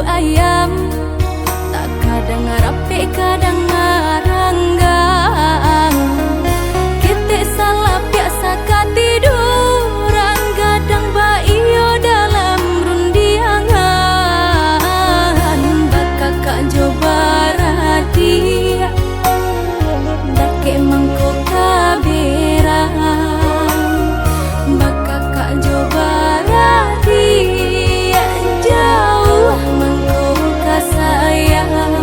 ayam, tak kadang rapi kadang ngaranggang. Kita salah biasa katiduran, gadang baio dalam rundiangan. Bakakak coba radia, dake mangko kaberang. Bakakak coba radia, jauh mangko kasayang.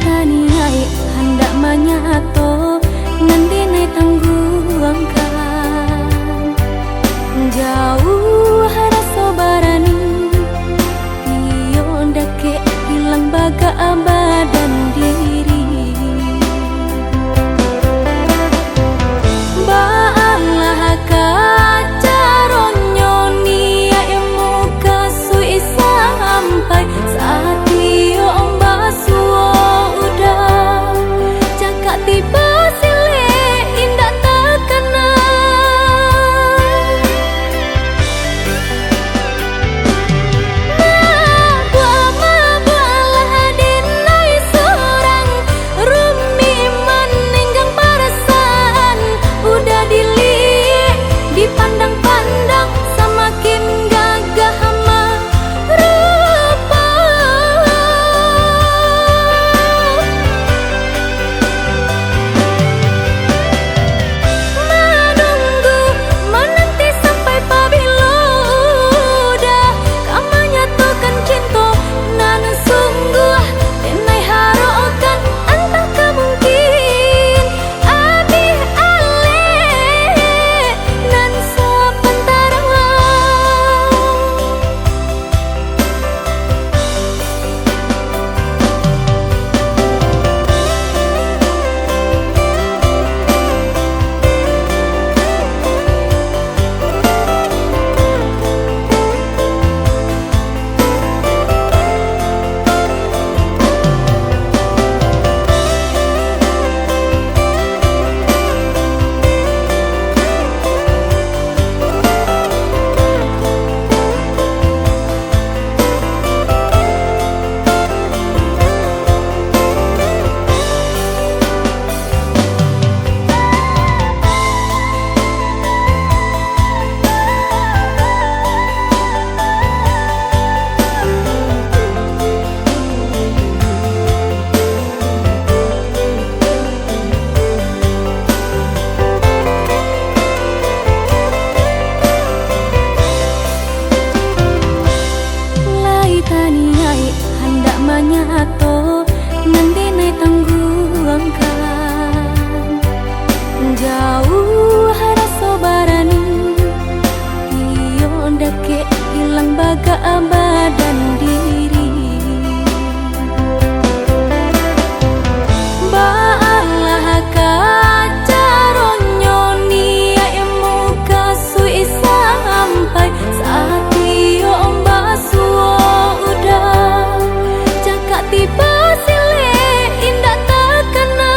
tani ai hendak manyato ngendine tangguangkan jauh rasa barani iyo ndake hilang baga badan diri baalah kacaronyo nia muka sui sampai saat iyo basuo udah cakap tiba sile indah terkena buah-buahlah dinai seorang rumi meninggang perasaan udah dilihat dipandang-pandang semakin gagah rupa menunggu menanti sampai pabilo udah kamu nyatukan cinta nan sungguh denai harokan entah kemungkin abih ale nan sepentara tani ai hendak manyato ngendine tangguangkan jauh rasa barani iyo ndake hilang baga badan diri baalah kacaronyo nia muka sui sampai saat iyo basuo udah cakap tiba sile indah terkena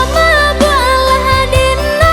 buah-buahlah dinai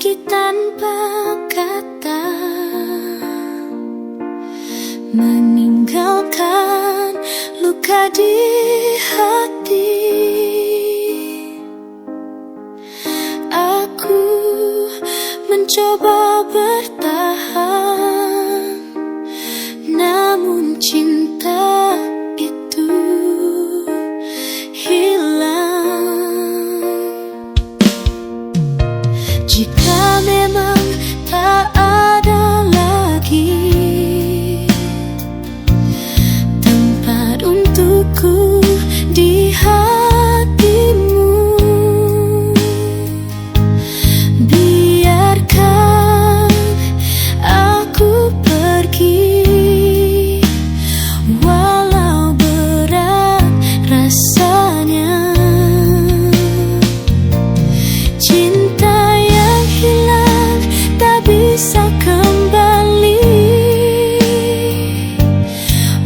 pergi tanpa kata, meninggalkan luka di hati. Aku mencoba bertahan, namun cinta itu hilang. Jika memang tak ada lagi tempat untukku di hatimu, biarkan aku pergi, walau berat rasanya. Cinta yang hilang tak bisa kembali,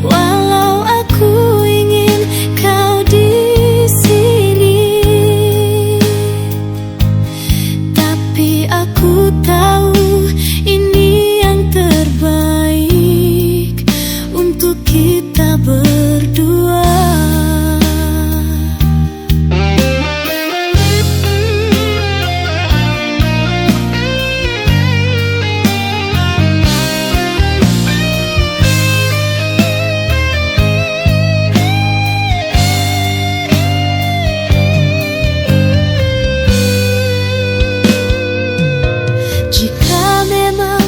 walau aku ingin kau di sini. Tapi aku tahu ini yang terbaik untuk kita berdua. Jika memang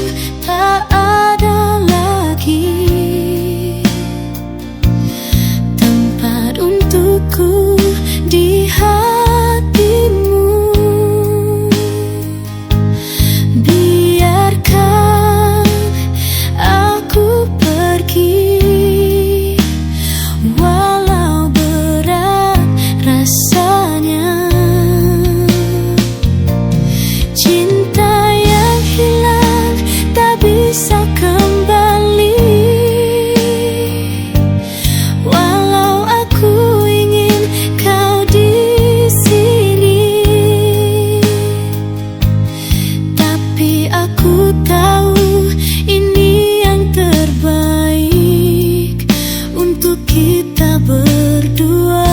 tak ada lagi tempat untukku di hatimu, biarkan aku pergi, walau berat rasanya. Cinta yang hilang tak bisa kembali, walau aku ingin kau di sini. Tapi aku tahu ini yang terbaik untuk kita berdua.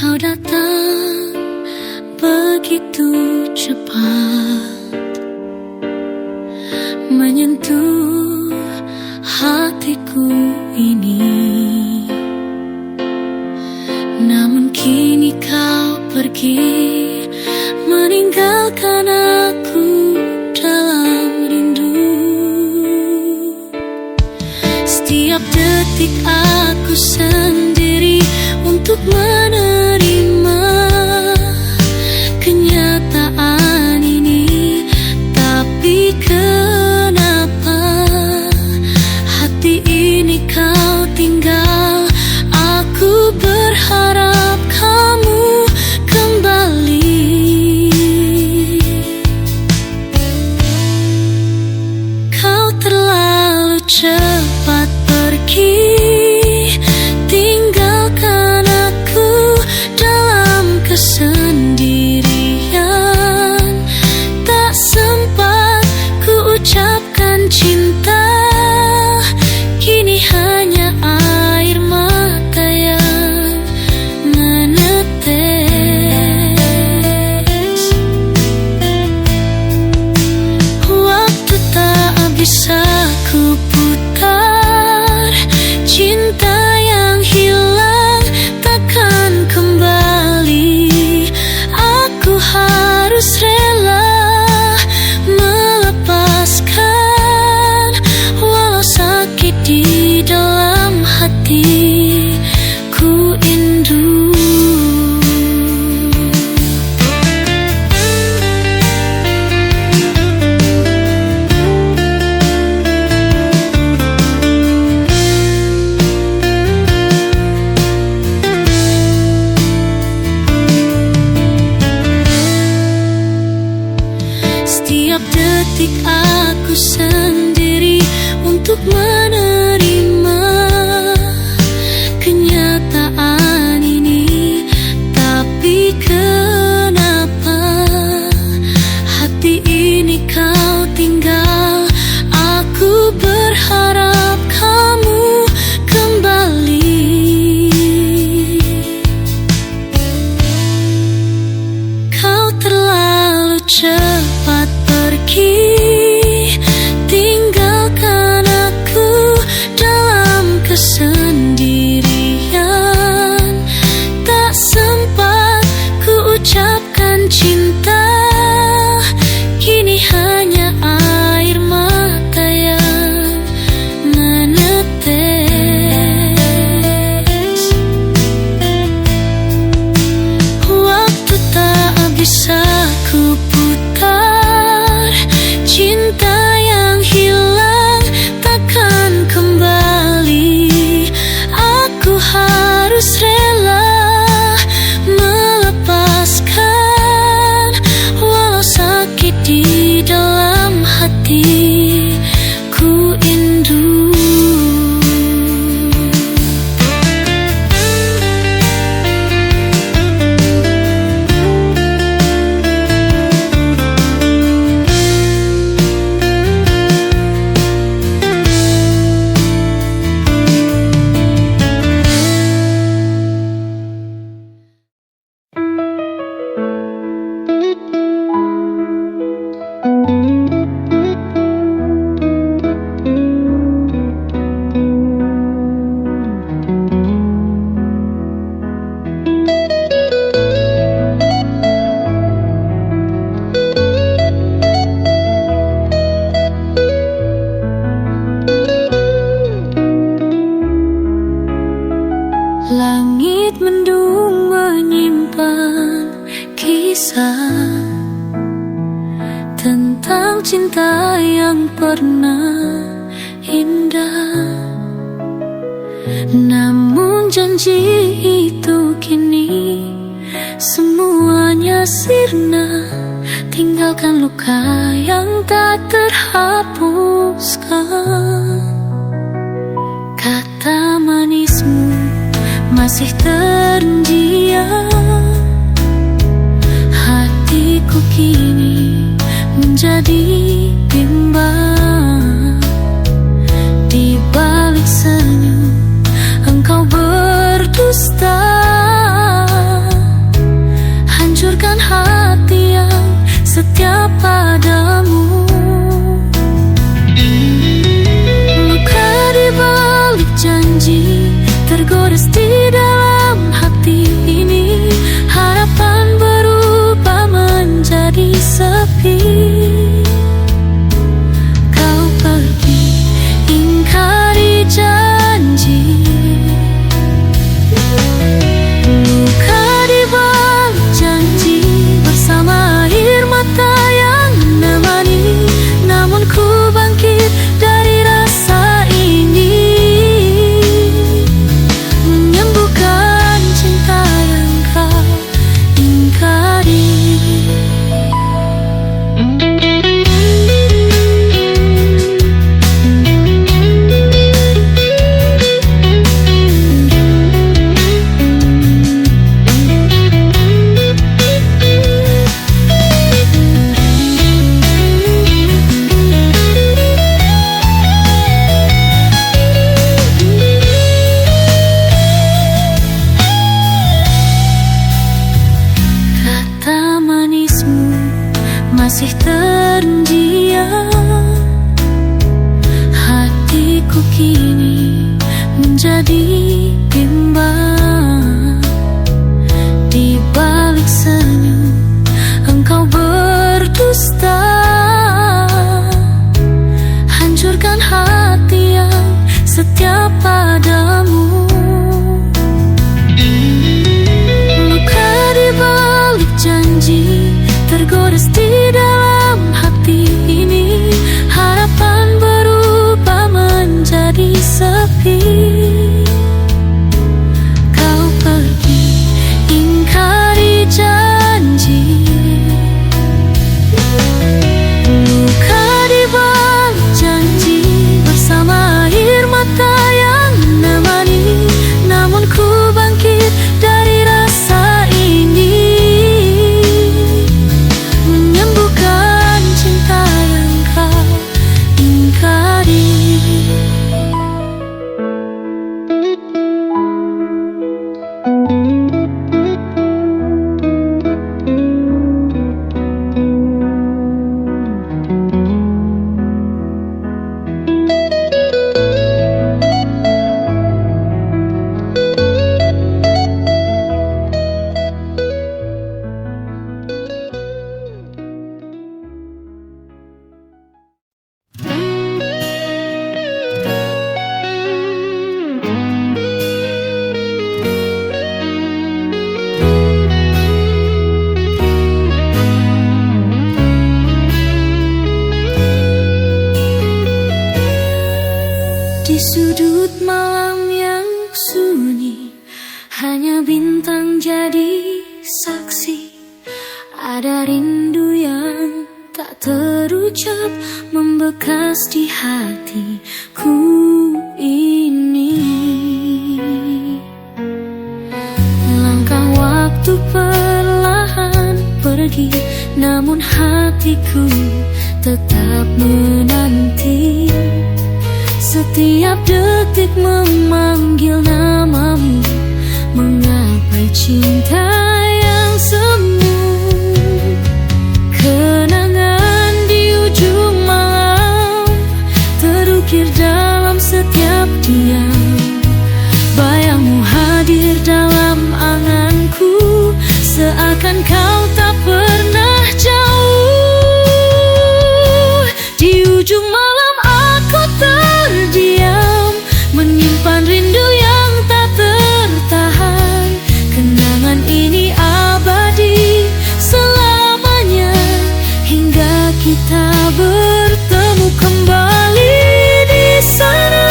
Kau datang begitu cepat, menyentuh hatiku ini. Namun kini kau pergi, meninggalkan aku dalam rindu. Setiap detik aku sendiri untuk menerima kenyataan ini. Tapi kenapa hati ini kau tinggal? Aku berharap kamu kembali. Kau terlalu cepat pergi, tinggalkan aku dalam kesendirian. Tak sempat ku ucapkan cinta, kini hanya air mata yang menetes. Waktu tak bisa ku putar, cinta yang hilang takkan kembali. aku sendiri untuk menerima kenyataan ini. Tapi kenapa hati ini kau tinggal? Aku berharap kamu kembali. Kau terlalu cepat pergi, tinggalkan aku dalam kesendirian. Tak sempat ku ucapkan cinta, kini hanya air mata yang menetes. Waktu tak bisa ku putar, cinta yang hilang takkan kembali. Aku harus rela melepaskan, walau sakit di dalam hati ku indu. Langit mendung menyimpan kisah tentang cinta yang pernah indah. Namun janji itu kini semuanya sirna, tinggalkan luka yang tak terhapuskan. Kata manismu masih terdiam, hatiku kini menjadi bimbang. Di balik senyum engkau berdusta, hancurkan hati yang setia padamu. Luka di balik janji tergores di dalam hati ini, harapan berubah menjadi sepi. Kau pergi, ingkari janji. Luka di balik janji bersama air mata yang menemani, namun ku bangkit dari rasa ini, menyembuhkan cinta yang kau ingkari. Kata manismu masih terdiam, hatiku kini menjadi bimbang. Di balik senyum engkau berdusta, hancurkan hati yang setia padamu. Luka di balik janji tergores di dalam hati ini, harapan berubah menjadi sepi. Kau pergi, ingkari janji. Luka di balik sudut malam yang sunyi, hanya bintang jadi saksi. Ada rindu yang tak terucap membekas di hatiku ini. Langkah waktu perlahan pergi, namun hatiku tetap menanti. Setiap detik memanggil namamu, menggapai cinta yang semu. Kenangan di ujung malam terukir dalam setiap diam. Bayangmu hadir dalam anganku, seakan kau tak pernah jauh. Di ujung malam aku terdiam, menyimpan rindu yang tak tertahan. Kenangan ini abadi selamanya, hingga kita bertemu kembali di sana.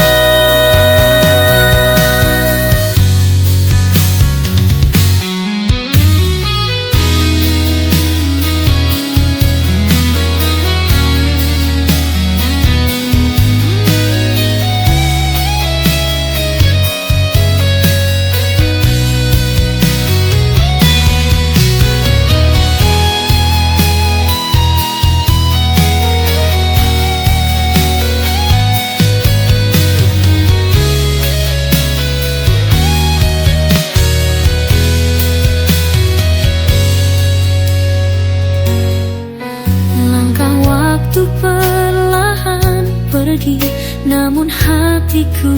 Namun hatiku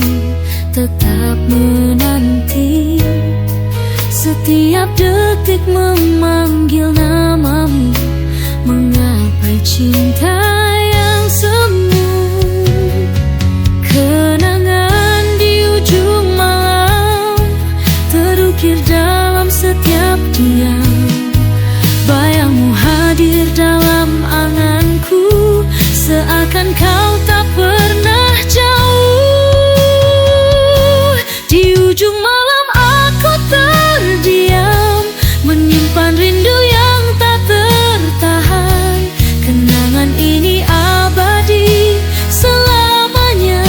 tetap menanti. Setiap detik memanggil namamu, menggapai cinta yang semu. Kenangan di ujung malam terukir dalam setiap diam. Bayangmu hadir dalam anganku, seakan kau tak pernah jauh. Di ujung malam aku terdiam, menyimpan rindu yang tak tertahan. Kenangan ini abadi selamanya,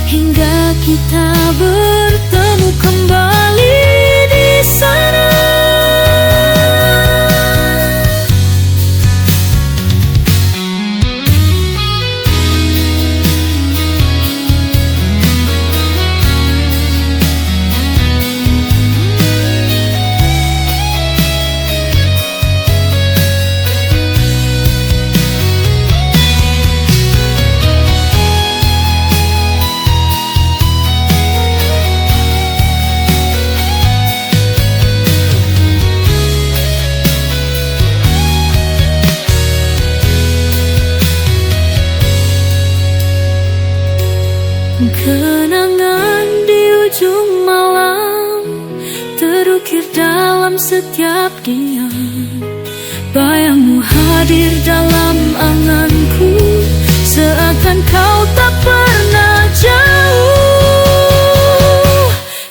hingga kita bertemu kembali di sana. Kenangan di ujung malam terukir dalam setiap diam. Bayangmu hadir dalam anganku, seakan kau tak pernah jauh.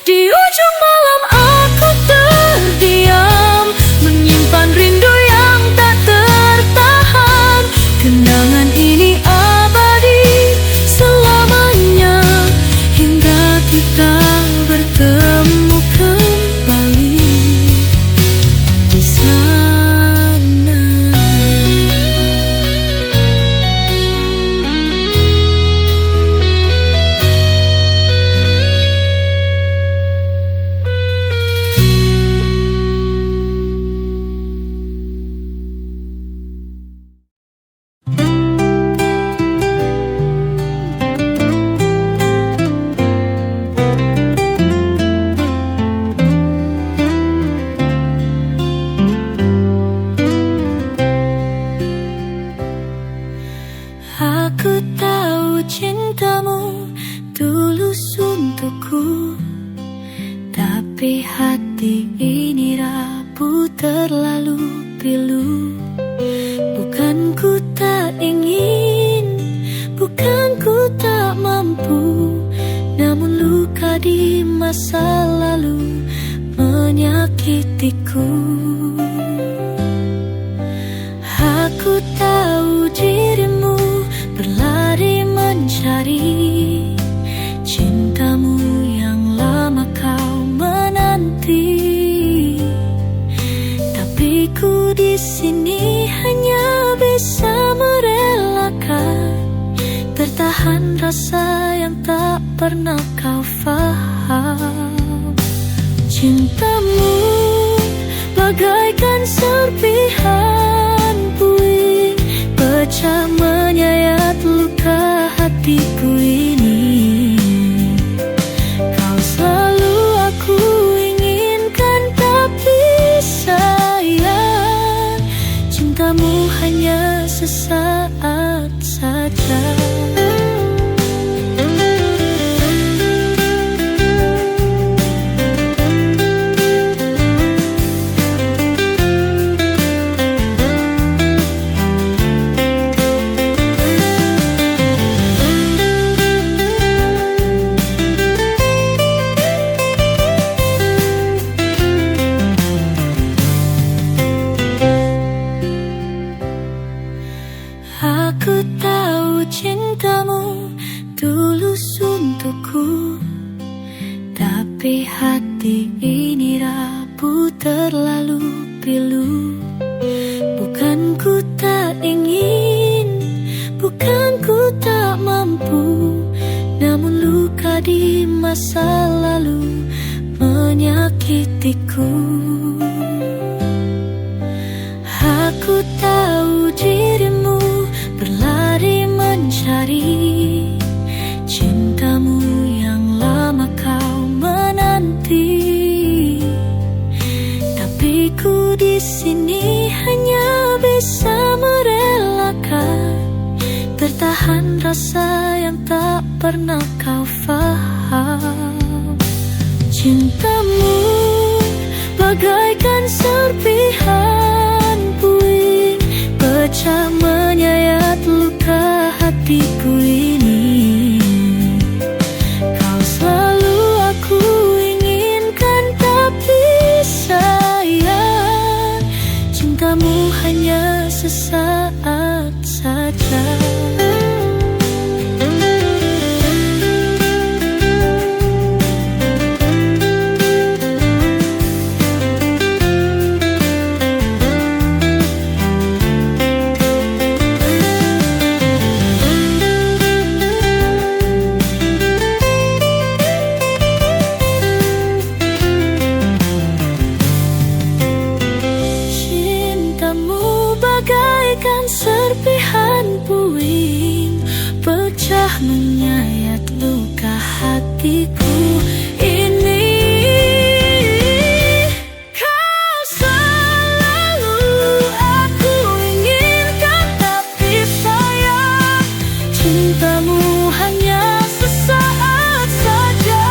Di ujung malam aku terdiam, menyimpan rindu yang tak tertahan. Kenangan ini abadi selamanya, hingga kita bertemu kembali di sana. Aku tahu cintamu tulus untukku, tapi hati ini rapuh terlalu pilu. Bukan ku tak ingin, bukan ku tak mampu luka di masa lalu menyakitiku. Aku tahu dirimu berlari mencari cintamu yang lama kau menanti. Tapi ku di sini hanya bisa merelakan, bertahan rasa yang tak pernah kau faham. Cintamu bagaikan serpihan puing, pecah menyayat luka hatiku ini. Kau selalu aku inginkan, tapi sayang cintamu hanya sesaat saja. Aku tahu cintamu tulus untukku, tapi hati ini rapuh terlalu pilu. Bukan ku tak ingin, bukan ku tak mampu, namun luka di masa lalu menyakitiku. Aku tahu dirimu berlari mencari cintamu yang lama kau menanti. Tapi ku di sini hanya bisa merelakan, bertahan rasa yang tak pernah kau faham. Cintamu bagaikan serpihan puing, pecah menyayat luka hatiku ini. Kau selalu aku inginkan, tapi sayang cintamu hanya sesaat saja. Serpihan puing, pecah menyayat luka hatiku ini. Kau selalu aku inginkan, tapi sayang cintamu hanya sesaat saja.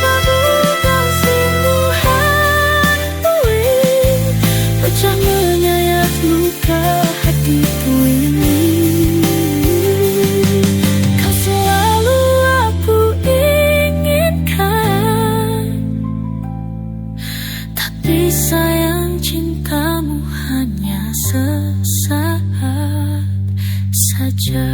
Aku bagaikan simbuhan puing, pecah menyayat luka hatiku ini. Kau selalu aku inginkan, tapi sayang cintamu hanya sesaat saja.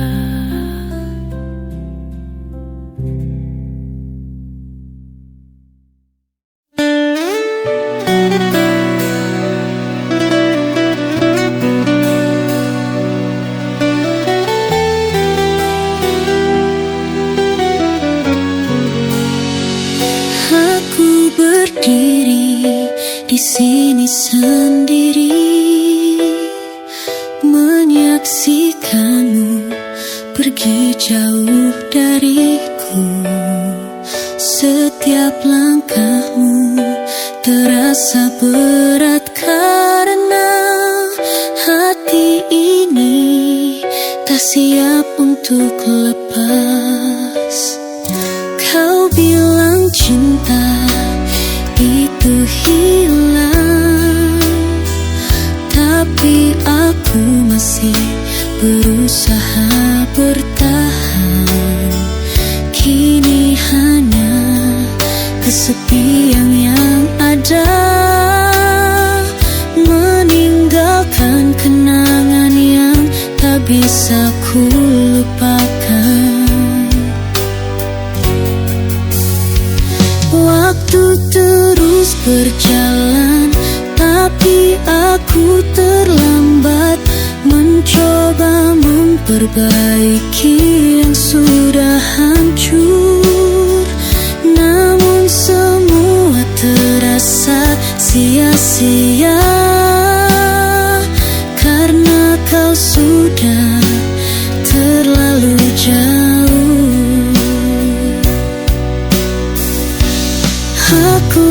Berdiri di sini sendiri, menyaksikanmu pergi jauh dariku. Setiap langkahmu terasa berat karena hati ini tak siap untuk lepas. Kau bilang cinta itu hilang, tapi aku masih berusaha bertahan. kesepian yang ada, meninggalkan kenangan yang tak bisa ku lupakan. Waktu terus berjalan, tapi aku terlambat mencoba memperbaiki yang sudah hancur. Namun semua terasa sia-sia, karena kau sudah terlalu jauh. Aku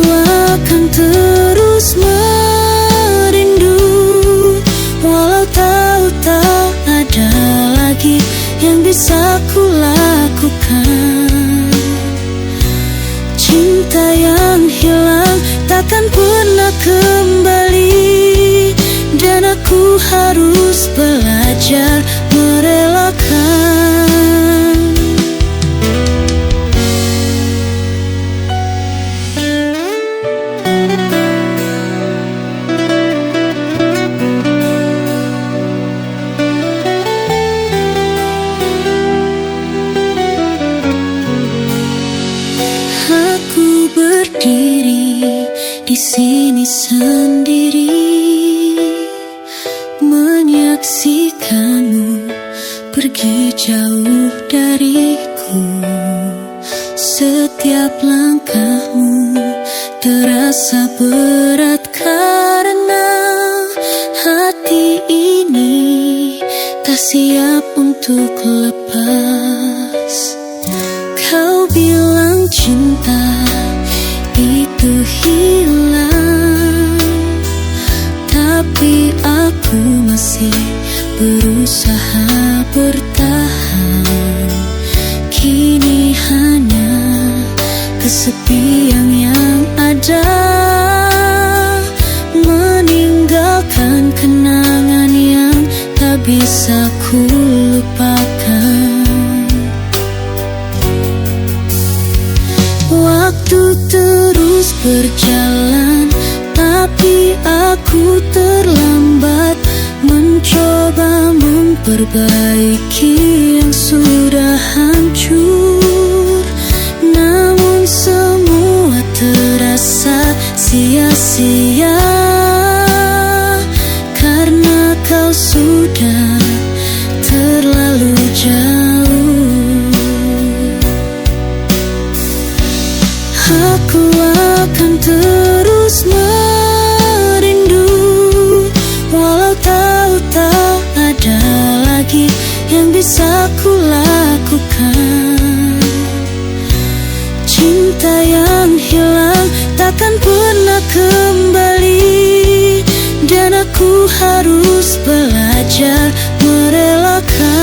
akan terus merindu, walau tahu tak ada lagi yang bisa ku lakukan. Cinta yang hilang takkan pernah kembali, dan aku harus belajar merelakan. Aku berdiri di sini sendiri, menyaksikanmu pergi jauh dariku. Setiap langkahmu terasa berat, karena hati ini tak siap untuk lepas. Kau bilang cinta itu hilang, tapi aku masih berusaha bertahan. Kini hanya kesepian yang ada, meninggalkan kenangan yang tak bisa ku lupakan. Waktu terus berjalan, tapi aku terlambat mencoba memperbaiki yang sudah hancur. Namun semua terasa sia-sia, karena kau sudah terlalu jauh. Aku akan terus merindu, walau tahu tak ada lagi yang bisa ku lakukan. Cinta yang hilang takkan pernah kembali, dan aku harus belajar merelakan.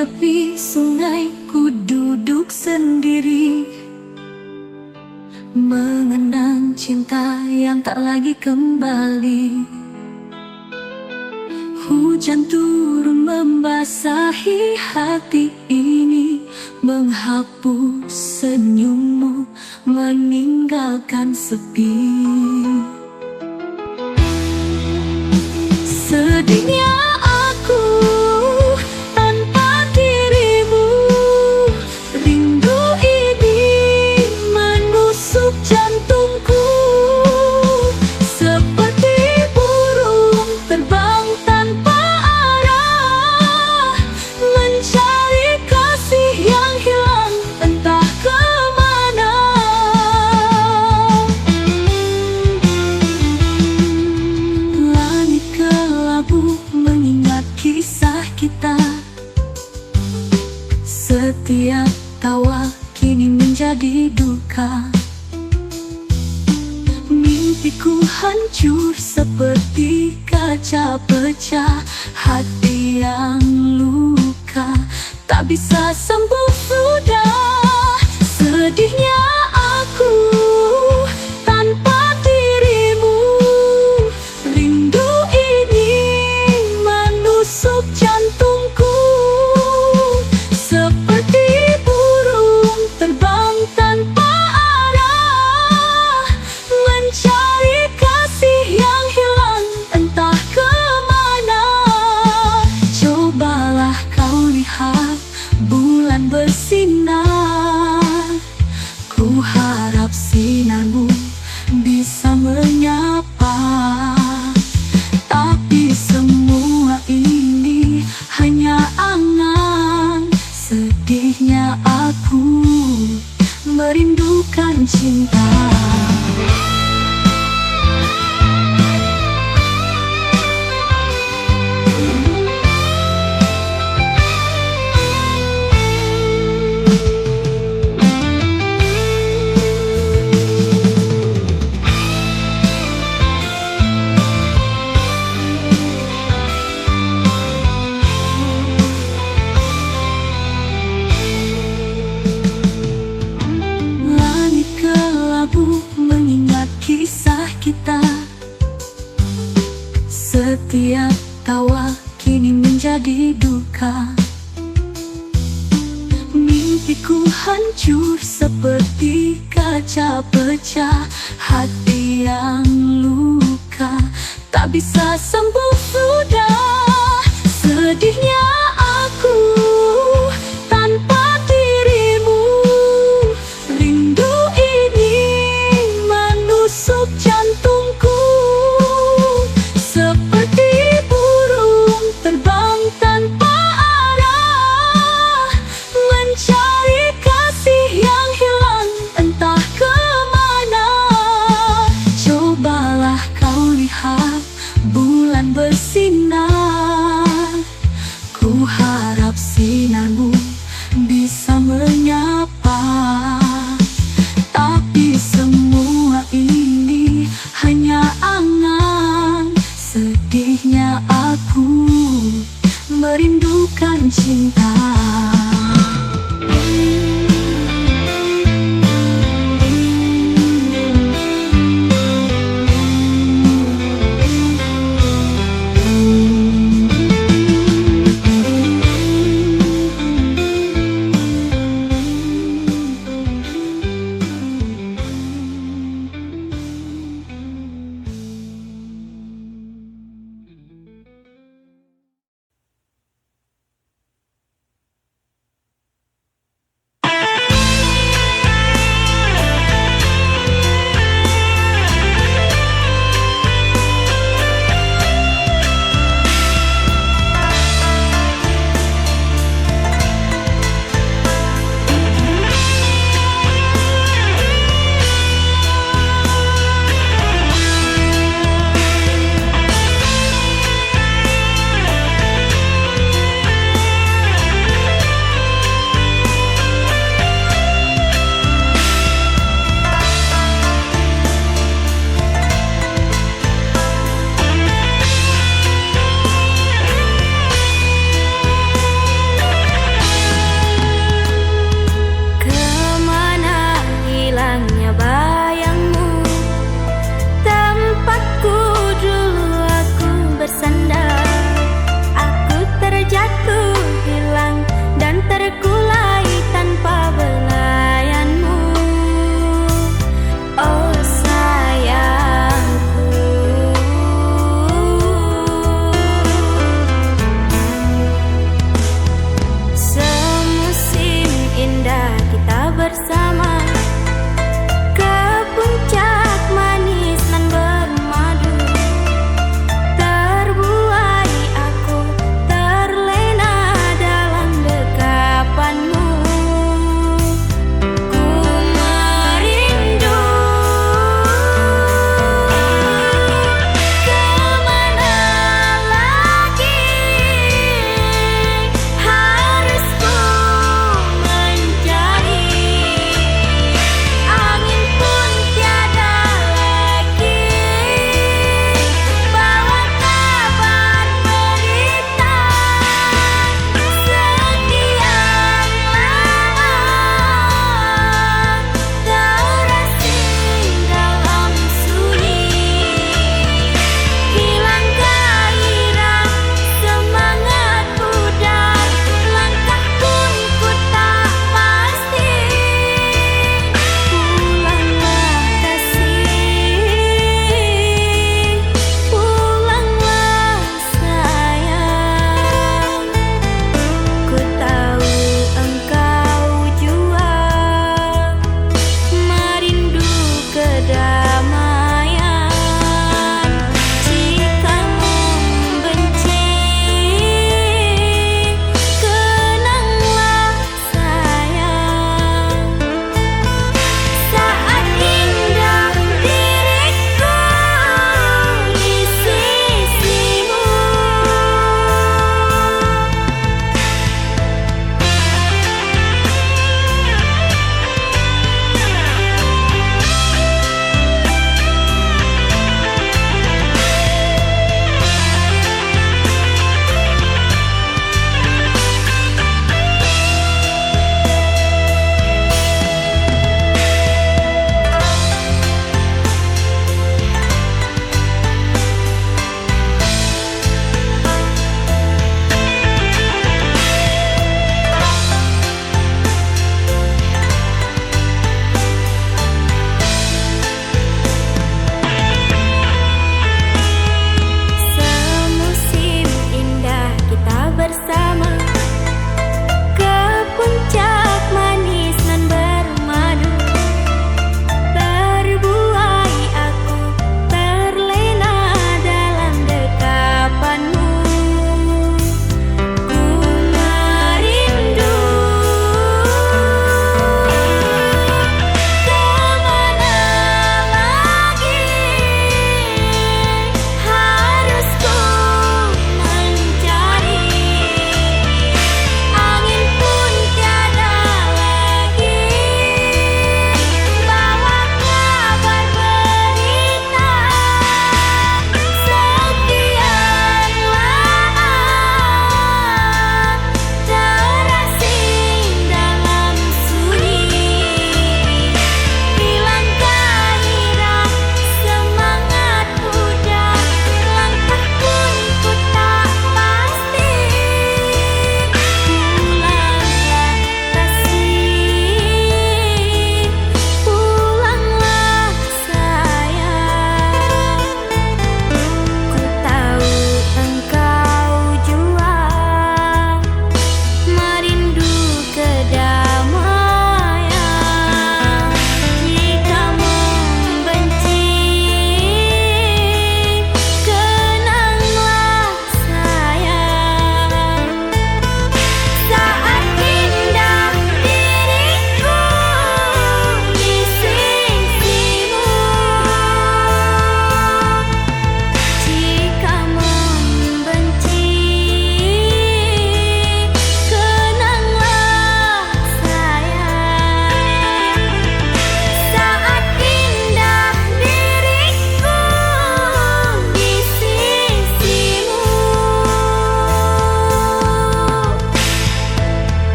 Tepi sungai ku duduk sendiri, mengenang cinta yang tak lagi kembali. Hujan turun membasahi hati ini, menghapus senyummu, meninggalkan sepi. Sedihnya aku luka. Mimpiku hancur seperti kaca pecah, hati yang luka tak bisa sembuh sudah. Sedihnya aku tanpa dirimu, rindu ini menusuk jantungku. Seperti burung terbang tanpa arah, mencari kasih yang hilang entah kemana. Cobalah kau lihat bulan bersinar, ku harap sinarmu bisa menyapa. Tapi semua ini hanya angan, sedihnya aku merindukan cinta. Mengingat kisah kita, setiap tawa kini menjadi duka. Mimpiku hancur seperti kaca pecah, hati yang luka tak bisa sembuh sudah. Sedihnya aku tanpa dirimu, rindu ini menusuk jantungku. Seperti burung terbang tanpa arah, mencari kasih yang hilang entah kemana. Cobalah kau lihat bulan bersinar, ku harap sinarmu bisa menyapa. Tapi semua ini hanya angan, sedihnya aku merindukan cinta. Tempatku dulu aku bersandar, aku terjatuh